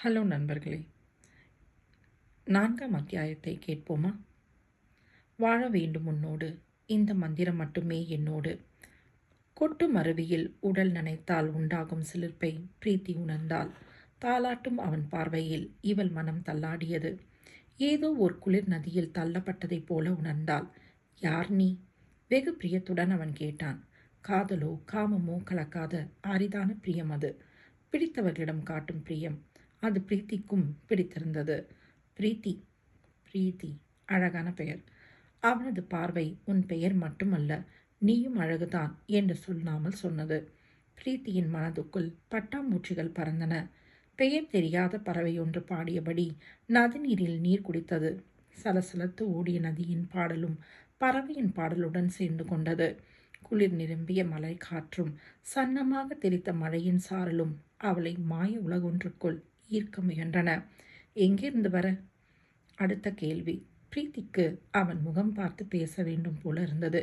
Hello நண்பர்களே, 4ஆம் அத்தியாயத்தை கேட்போமா? வாழ வேண்டும் உன்னோடு, இந்த மந்திரம் மட்டுமே என்னோடு. கொட்டும் அருவியில் உடல் நனைத்தால் உண்டாகும் சிலிர்ப்பை பிரீத்தி உணர்ந்தாள். தாலாட்டும் அவன் பார்வையில் இவள் மனம் தள்ளாடியது. ஏதோ ஒரு குளிர் நதியில் தள்ளப்பட்டதைப் போல உணர்ந்தாள். யார் நீ? வெகு பிரியத்துடன் அவன் கேட்டான். காதலோ காமமோ கலக்காத அரிதான பிரியம் அது. பிடித்தவர்களிடம் காட்டும் பிரியம். அது பிரீத்திக்கும் பிடித்திருந்தது. பிரீத்தி. பிரீத்தி, அழகான பெயர். அவனது பார்வை உன் பெயர் மட்டுமல்ல, நீயும் அழகுதான் என்று சொல்லாமல் சொன்னது. பிரீத்தியின் மனதுக்குள் பட்டாம்பூச்சிகள் பறந்தன. பெயர் தெரியாத பறவை ஒன்று பாடியபடி நதிநீரில் நீர் குடித்தது. சலசலத்து ஓடிய நதியின் பாடலும் பறவையின் பாடலுடன் சேர்ந்து கொண்டது. குளிர் நிரம்பிய மலை காற்றும் சன்னமாக தெளித்த மழையின் சாரலும் அவளை மாய உலகொன்றுக்குள் ஈர்க்க முயன்றன. எங்கிருந்து வர? அடுத்த கேள்வி. பிரீத்திக்கு அவன் முகம் பார்த்து பேச வேண்டும் போல இருந்தது.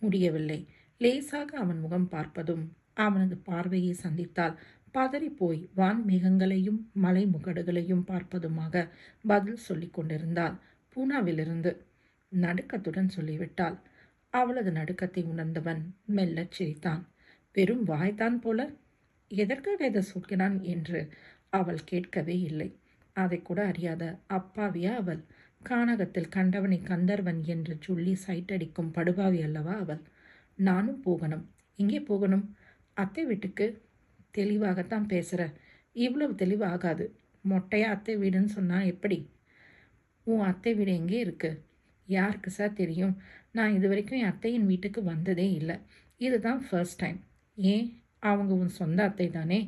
முடியவில்லை. லேசாக அவன் முகம் பார்ப்பதும் அவனது பார்வையை சந்தித்தால் பதறிப்போய் வான் மேகங்களையும் மலை முகடுகளையும் பார்ப்பதுமாக பதில் சொல்லிக் கொண்டிருந்தாள். பூனாவிலிருந்து. நடுக்கத்துடன் சொல்லிவிட்டாள். அவளது நடுக்கத்தை உணர்ந்தவன் மெல்லச் சிரித்தான். வெறும் வாய்தான் போல. எதற்காக இதை சொல்கிறான் என்று அவள் கேட்கவே இல்லை. அதை கூட அறியாத அப்பாவியா அவள்? கானகத்தில் கண்டவனை கந்தர்வன் என்று சொல்லி சைட்டடிக்கும் படுபாவி அல்லவா அவள்? நானும் போகணும். எங்கே போகணும்? அத்தை வீட்டுக்கு. தெளிவாகத்தான் பேசுகிற. இவ்வளவு தெளிவாகாது. மொட்டையா அத்தை வீடுன்னு சொன்னால் எப்படி? உன் அத்தை வீடு எங்கே இருக்கு? யாருக்கு சார் தெரியும்? நான் இது வரைக்கும் என் அத்தையின் வீட்டுக்கு வந்ததே இல்லை. இதுதான் ஃபர்ஸ்ட் டைம். ஏன், அவங்க உன் சொந்த அத்தை தானே?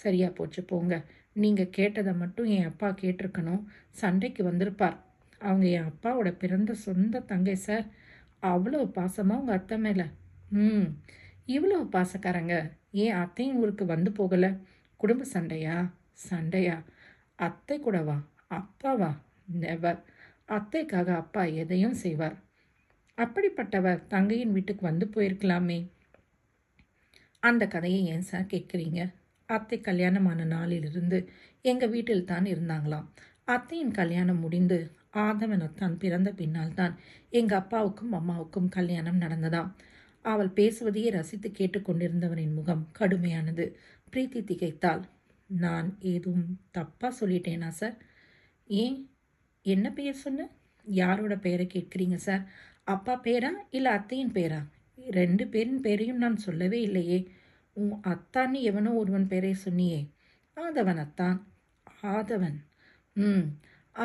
சரியா போச்சு போங்க. நீங்கள் கேட்டதை மட்டும் என் அப்பா கேட்டிருக்கணும். சண்டைக்கு வந்திருப்பார். அவங்க என் அப்பாவோட பிறந்த சொந்த தங்கை சார். அவ்வளோ பாசமாக உங்கள் அத்தை மேலே. இவ்வளோ பாசக்காரங்க ஏன் அத்தையும் ஊருக்கு வந்து போகலை? குடும்ப சண்டையா? சண்டையா? அத்தை கூடவா? அப்பாவா? நெவர். அத்தைக்காக அப்பா எதையும் செய்வார். அப்படிப்பட்டவர் தங்கையின் வீட்டுக்கு வந்து போயிருக்கலாமே. அந்த கதையை ஏன் சார் கேட்குறீங்க? அத்தை கல்யாணமான நாளிலிருந்து எங்கள் வீட்டில் தான் இருந்தாங்களாம். அத்தையின் கல்யாணம் முடிந்து ஆதவனத்தான் பிறந்த பின்னால் தான் எங்கள் அப்பாவுக்கும் அம்மாவுக்கும் கல்யாணம் நடந்ததாம். அவள் பேசுவதையே ரசித்து கேட்டுக்கொண்டிருந்தவனின் முகம் கடுமையானது. பிரீத்தி திகைத்தாள். நான் ஏதும் தப்பாக சொல்லிட்டேனா சார்? ஏன், என்ன பெயர் சொன்ன? யாரோட பெயரை கேட்குறீங்க சார்? அப்பா பேரா இல்லை அத்தையின் பேரா? 2 பேரின் பேரையும் நான் சொல்லவே இல்லையே. உன் அத்தான்னு எவனோ ஒருவன் பேரை சொன்னியே. ஆதவன் அத்தான். ஆதவன்.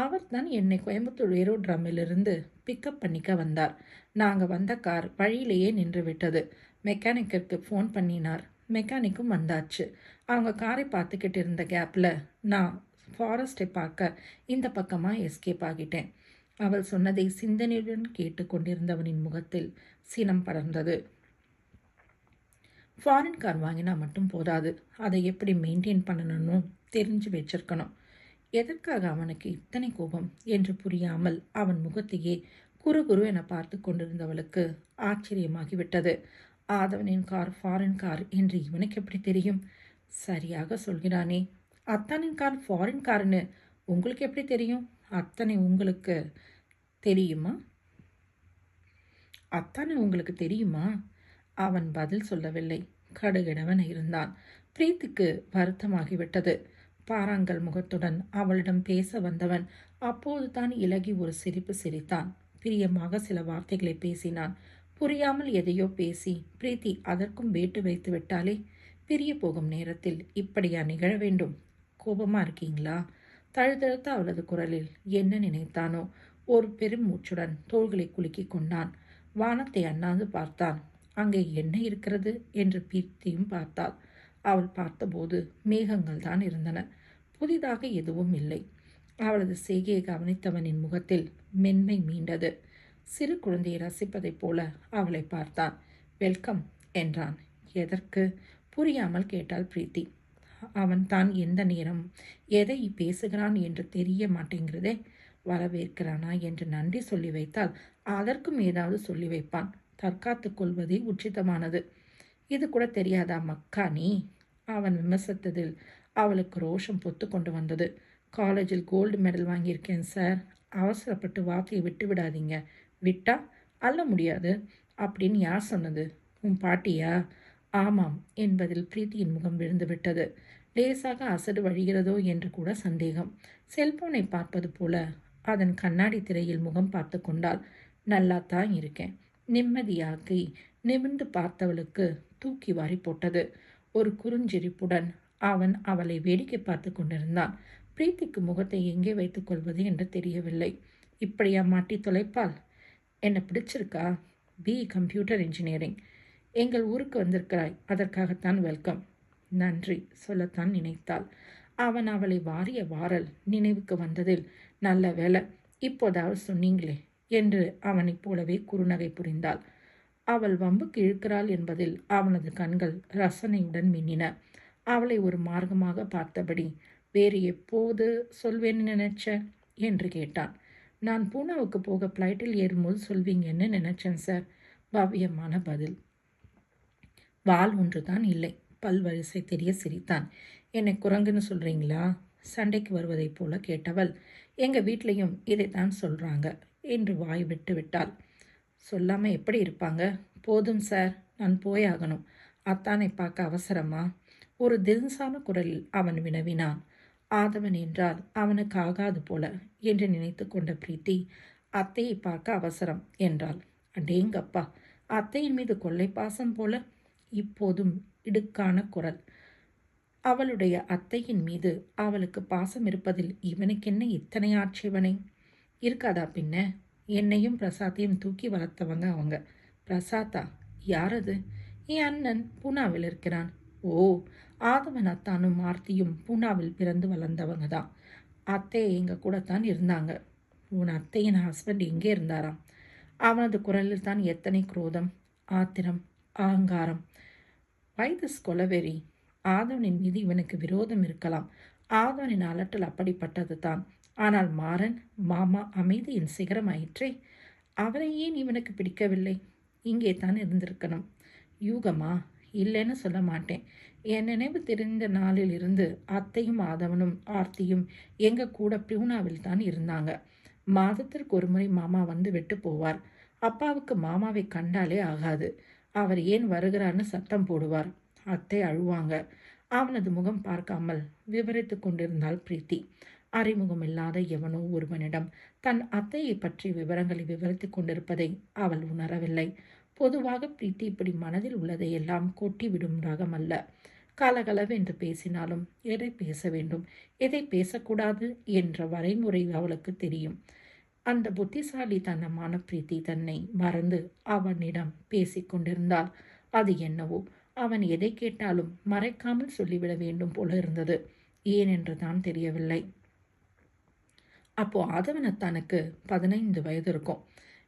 அவர் தான் என்னை கோயம்புத்தூர் ஏரோட்ராமிலிருந்து பிக்கப் பண்ணிக்க வந்தார். நாங்கள் வந்த கார் வழியிலேயே நின்று விட்டது. மெக்கானிக்கிற்கு ஃபோன் பண்ணினார். மெக்கானிக்கும் வந்தாச்சு. அவங்க காரை பார்த்துக்கிட்டு இருந்த கேப்பில் நான் ஃபாரஸ்ட்டை பார்க்க இந்த பக்கமாக எஸ்கேப் ஆகிட்டேன். அவள் சொன்னதை சிந்தனையுடன் கேட்டுக்கொண்டிருந்தவனின் முகத்தில் சினம் படர்ந்தது. ஃபாரின் கார் வாங்கினா மட்டும் போதாது, அதை எப்படி மெயின்டைன் பண்ணணும்னு தெரிஞ்சு வச்சிருக்கணும். எதற்காக அவனுக்கு இத்தனை கோபம் என்று புரியாமல் அவன் முகத்தையே குறு என பார்த்து கொண்டிருந்தவளுக்கு ஆச்சரியமாகிவிட்டது. ஆதவனின் கார் ஃபாரின் கார் என்று இவனுக்கு எப்படி தெரியும்? சரியாக சொல்கிறானே. அத்தானின் கார் ஃபாரின் கார்னு உங்களுக்கு எப்படி தெரியும்? அத்தனை உங்களுக்கு தெரியுமா? அத்தானே உங்களுக்கு தெரியுமா? அவன் பதில் சொல்லவில்லை. கடுகிடவன் இருந்தான். பிரீத்திக்கு வருத்தமாகிவிட்டது. பாறாங்கல் முகத்துடன் அவளிடம் பேச வந்தவன் அப்போது தான் இலகி ஒரு சிரிப்பு சிரித்தான். பிரியமாக சில வார்த்தைகளை பேசினான். புரியாமல் எதையோ பேசி பிரீத்தி அதற்கும் வேட்டு வைத்து விட்டாலே. பிரிய போகும் நேரத்தில் இப்படியா நிகழ வேண்டும்? கோபமா இருக்கீங்களா? தழுதழுத்த அவளது குரலில் என்ன நினைத்தானோ ஒரு பெரும் மூச்சுடன் தோள்களை குலுக்கிக் கொண்டான். வானத்தை அண்ணாந்து பார்த்தான். அங்கே என்ன இருக்கிறது என்று பிரீத்தியும் பார்த்தாள். அவள் பார்த்தபோது மேகங்கள் தான் இருந்தன. புதிதாக எதுவும் இல்லை. அவளது செய்கையை கவனித்தவனின் முகத்தில் மென்மை மீண்டது. சிறு குழந்தையை ரசிப்பதைப் போல அவளை பார்த்தான். வெல்கம் என்றான். எதற்கு? புரியாமல் கேட்டாள் பிரீத்தி. அவன் தான் எந்த நேரம் எதை பேசுகிறான் என்று தெரிய மாட்டேங்கிறதே. வரவேற்கிறானா என்று நன்றி சொல்லி வைத்தால் அதற்கும் ஏதாவது சொல்லி வைப்பான். தற்காத்துக் கொள்வதே உச்சிதமானது. இது கூட தெரியாதா மக்கா நீ? அவன் விமர்சித்ததில் அவளுக்கு ரோஷம் பொத்து கொண்டு வந்தது. காலேஜில் கோல்டு மெடல் வாங்கியிருக்கேன் சார். அவசரப்பட்டு வார்த்தையை விட்டு விடாதீங்க. விட்டா அள்ள முடியாது அப்படின்னு யார் சொன்னது? உன் பாட்டியா? ஆமாம் என்பதில் பிரீத்தியின் முகம் விழுந்து விட்டது. லேசாக அசடு வழிகிறதோ என்று கூட சந்தேகம். செல்போனை பார்ப்பது போல அதன் கண்ணாடி திரையில் முகம் பார்த்து கொண்டால் நல்லாத்தான் இருக்கேன். நிம்மதியாகி நிமிர்ந்து பார்த்தவளுக்கு தூக்கி வாரி போட்டது. ஒரு குறுஞ்சிரிப்புடன் அவன் அவளை வேடிக்கை பார்த்து கொண்டிருந்தான். பிரீத்திக்கு முகத்தை எங்கே வைத்துக் கொள்வது என்று தெரியவில்லை. இப்படியா மாட்டி தொலைப்பாள்? என்னை பிடிச்சிருக்கா? Computer engineering. எங்கள் ஊருக்கு வந்திருக்கிறாய், அதற்காகத்தான் வெல்கம். நன்றி சொல்லத்தான் நினைத்தாள். அவன் அவளை வாரிய வாரல் நினைவுக்கு வந்ததில் நல்ல வேலை, இப்போதாவது சொன்னீங்களே என்று அவனைப் போலவே குறுநகை புரிந்தாள். அவள் வம்புக்கு இழுக்கிறாள் என்பதில் அவனது கண்கள் ரசனையுடன் மின்னின. அவளை ஒரு மார்க்கமாக பார்த்தபடி, வேறு எப்போது சொல்வேன்னு நினைச்ச என்று கேட்டான். நான் பூனாவுக்கு போக ஃப்ளைட்டில் ஏறும்போது சொல்வீங்கன்னு நினைச்சேன் சார். பவ்யமான பதில். வால் ஒன்றுதான் இல்லை. பல்வரிசை தெரிய சிரித்தான். என்னை குரங்குன்னு சொல்கிறீங்களா? சண்டைக்கு வருவதைப் போல கேட்டவள், எங்கள் வீட்லேயும் இதைத்தான் சொல்கிறாங்க என்று வாய் விட்டு விட்டாள். சொல்லாமல் எப்படி இருப்பாங்க? போதும் சார், நான் போயாகணும். அத்தானை பார்க்க அவசரமா? ஒரு தினசான குரலில் அவன் வினவினான். ஆதவன் என்றால் அவனுக்கு ஆகாது போல என்று நினைத்து கொண்ட பிரீத்தி, அத்தையை பார்க்க அவசரம் என்றாள். அடேங்கப்பா, அத்தையின் மீது கொள்ளை பாசம் போல. இப்போதும் இடுக்கான குரல். அவளுடைய அத்தையின் மீது அவளுக்கு பாசம் இருப்பதில் இவனுக்கென்ன இத்தனை ஆட்சேபனை? இருக்காதா பின்ன? என்னையும் பிரசாத்தையும் தூக்கி வளர்த்தவங்க அவங்க. பிரசாத்தா? யாரது? என் அண்ணன் பூனாவில் இருக்கிறான். ஓ, ஆதவன் அத்தானும் ஆர்த்தியும் பூனாவில் பிறந்து வளர்ந்தவங்க தான். அத்தை எங்கள் கூட தான் இருந்தாங்க. உன் அத்தையின் ஹஸ்பண்ட் எங்கே இருந்தாராம்? அவனது குரலில் தான் எத்தனை குரோதம், ஆத்திரம், அகங்காரம். வைதஸ் கொலவெறி. ஆதவனின் மீது இவனுக்கு விரோதம் இருக்கலாம். ஆதவனின் அலட்டல் அப்படிப்பட்டது தான். ஆனால் மாறன் மாமா அமைதியின் சிகரம் ஆயிற்றே. அவரை ஏன் இவனுக்கு பிடிக்கவில்லை? இங்கே தான் இருந்திருக்கணும். யூகமா? இல்லைன்னு சொல்ல மாட்டேன். என் நினைவு தெரிந்த நாளில் இருந்து அத்தையும் ஆதவனும் ஆர்த்தியும் எங்கள் கூட பியூனாவில் தான் இருந்தாங்க. மாதத்திற்கு ஒரு முறை மாமா வந்து விட்டு போவார். அப்பாவுக்கு மாமாவை கண்டாலே ஆகாது. அவர் ஏன் வருகிறார்னு சத்தம் போடுவார். அத்தை அழுவாங்க. அவனது முகம் பார்க்காமல் விவரித்து கொண்டிருந்தாள் பிரீத்தி. அறிமுகமில்லாத எவனோ ஒருவனிடம் தன் அத்தையை பற்றி விவரங்களை விவரித்து கொண்டிருப்பதை அவள் உணரவில்லை. பொதுவாக பிரீத்தி இப்படி மனதில் உள்ளதையெல்லாம் கொட்டிவிடும் ரகம் அல்ல. கலகலவென்று பேசினாலும் எதை பேச வேண்டும், எதை பேசக்கூடாது என்ற வரைமுறை அவளுக்கு தெரியும். அந்த புத்திசாலித்தனமான பிரீத்தி தன்னை மறந்து அவனிடம் பேசிக்கொண்டிருந்தாள். அது என்னவோ, அவன் எதை கேட்டாலும் மறைக்காமல் சொல்லிவிட வேண்டும் போல இருந்தது. ஏனென்று தான் தெரியவில்லை. அப்போ ஆதவனத்தானுக்கு 15 வயது இருக்கும்.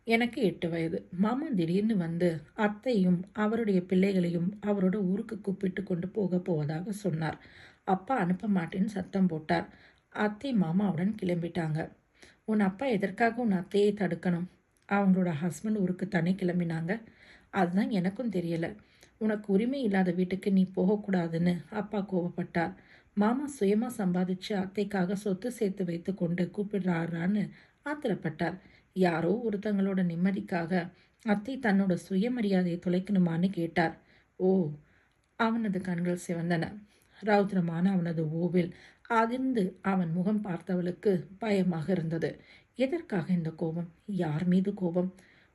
எனக்கு 8 வயது. மாமா திடீர்னு வந்து அத்தையும் அவருடைய பிள்ளைகளையும் அவரோட ஊருக்கு கூப்பிட்டு கொண்டு போவதாக சொன்னார். அப்பா அனுப்ப மாட்டேன்னு சத்தம் போட்டார். அத்தை மாமாவுடன் கிளம்பிட்டாங்க. உன் அப்பா எதற்காக உன் அத்தையை தடுக்கணும்? அவங்களோட ஹஸ்பண்ட் ஊருக்கு தானே கிளம்பினாங்க. அதுதான் எனக்கும் தெரியல. உனக்கு உரிமை இல்லாத வீட்டுக்கு நீ போகக்கூடாதுன்னு அப்பா கோபப்பட்டார். மாமா சுயமாக சம்பாதிச்சு அத்தைக்காக சொத்து சேர்த்து வைத்து கொண்டு கூப்பிடுறாரான்னு ஆத்திரப்பட்டார். யாரோ ஒருத்தங்களோட நிம்மதிக்காக அத்தை தன்னோட சுயமரியாதையை தொலைக்கணுமான்னு கேட்டார். ஓ! அவனது கண்கள் சிவந்தன. ரௌத்ரமான அவனது ஓவில் அதிர்ந்து அவன் முகம் பார்த்தவளுக்கு பயமாக இருந்தது. எதற்காக இந்த கோபம்? யார் மீது கோபம்?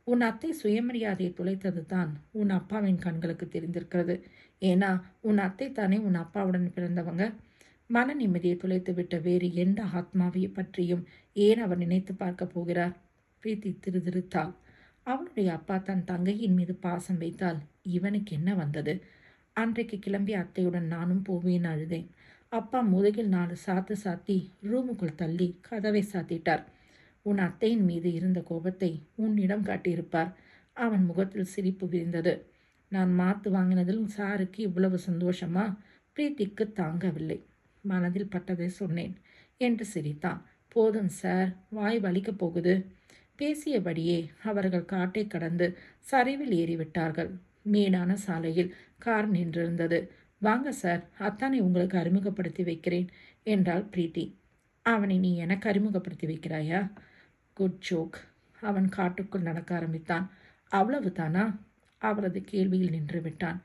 உன் அத்தை சுயமரியாதையை தொலைத்தது தான் உன் அப்பாவின் கண்களுக்கு தெரிந்திருக்கிறது. ஏன்னா உன் அத்தை தானே உன் அப்பாவுடன் பிறந்தவங்க. மன நிம்மதியை தொலைத்து விட்ட வேறு எந்த ஆத்மாவை பற்றியும் ஏன் அவர் நினைத்து பார்க்க போகிறார்? பிரீத்தி திருதிருத்தாள். அவனுடைய அப்பா தன் தங்கையின் மீது பாசம் வைத்தால் இவனுக்கு என்ன வந்தது? அன்றைக்கு கிளம்பி அத்தையுடன் நானும் போவேன் அழுதேன். அப்பா முதுகில் 4 சாத்து சாத்தி ரூமுக்குள் தள்ளி கதவை சாத்திட்டார். உன் அத்தையின் மீது இருந்த கோபத்தை உன்னிடம் காட்டியிருப்பார். அவன் முகத்தில் சிரிப்பு விரிந்தது. நான் மாத்து வாங்கினதில் சாருக்கு இவ்வளவு சந்தோஷமா? பிரீத்திக்கு தாங்கவில்லை. மனதில் பட்டதை சொன்னேன் என்று சிரித்தான். போதும் சார், வாய் வலிக்கப் போகுது. பேசியபடியே அவர்கள் காட்டை கடந்து சரிவில் ஏறிவிட்டார்கள். மேடான சாலையில் கார் நின்றிருந்தது. வாங்க சார், அத்தானை உங்களுக்கு அறிமுகப்படுத்தி வைக்கிறேன் என்றாள் பிரீத்தி. அவனை நீ எனக்கு அறிமுகப்படுத்தி வைக்கிறாயா? Good joke. அவன் காட்டுக்குள் நடக்க ஆரம்பித்தான். அவ்வளவு தானா? அவரது கேள்வியில் நின்று விட்டான்.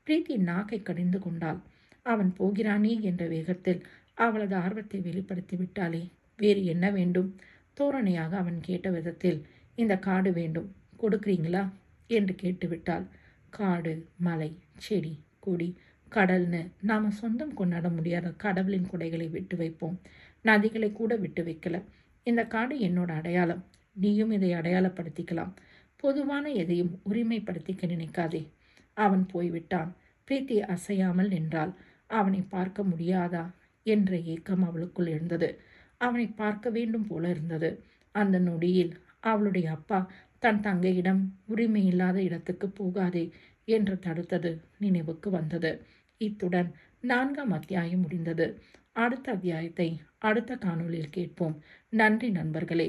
பிரீத்தி நாக்கை கடிந்து கொண்டாள். அவன் போகிறானே என்ற வேகத்தில் அவளது ஆர்வத்தை வெளிப்படுத்தி விட்டாளே. வேறு என்ன வேண்டும்? தோரணையாக அவன் கேட்ட விதத்தில், இந்த காடு வேண்டும், கொடுக்குறீங்களா என்று கேட்டுவிட்டாள். காடு, மலை, செடி, கொடி, கடல்னு நாம் சொந்தம் கொண்டாட முடியாத கடவுளின் கொடைகளை விட்டு வைப்போம். நதிகளை கூட விட்டு வைக்கல. இந்த காடு என்னோட அடையாளம். நீயும் இதை அடையாளப்படுத்திக்கலாம். பொதுவான எதையும் உரிமைப்படுத்திக்க நினைக்காதே. அவன் போய்விட்டான். பிரீத்தி அசையாமல் நின்றாள். அவனை பார்க்க முடியாதா என்ற ஏக்கம் அவளுக்குள் இருந்தது. அவனை பார்க்க வேண்டும் போல இருந்தது. அந்த நொடியில் அவளுடைய அப்பா தன் தங்கையிடம் உரிமை இல்லாத இடத்துக்கு போகாதே என்று தடுத்தது நினைவுக்கு வந்தது. இத்துடன் 4ஆம் அத்தியாயம் முடிந்தது. அடுத்த அத்தியாயத்தை அடுத்த காணொளியில் கேட்போம். நன்றி நண்பர்களே.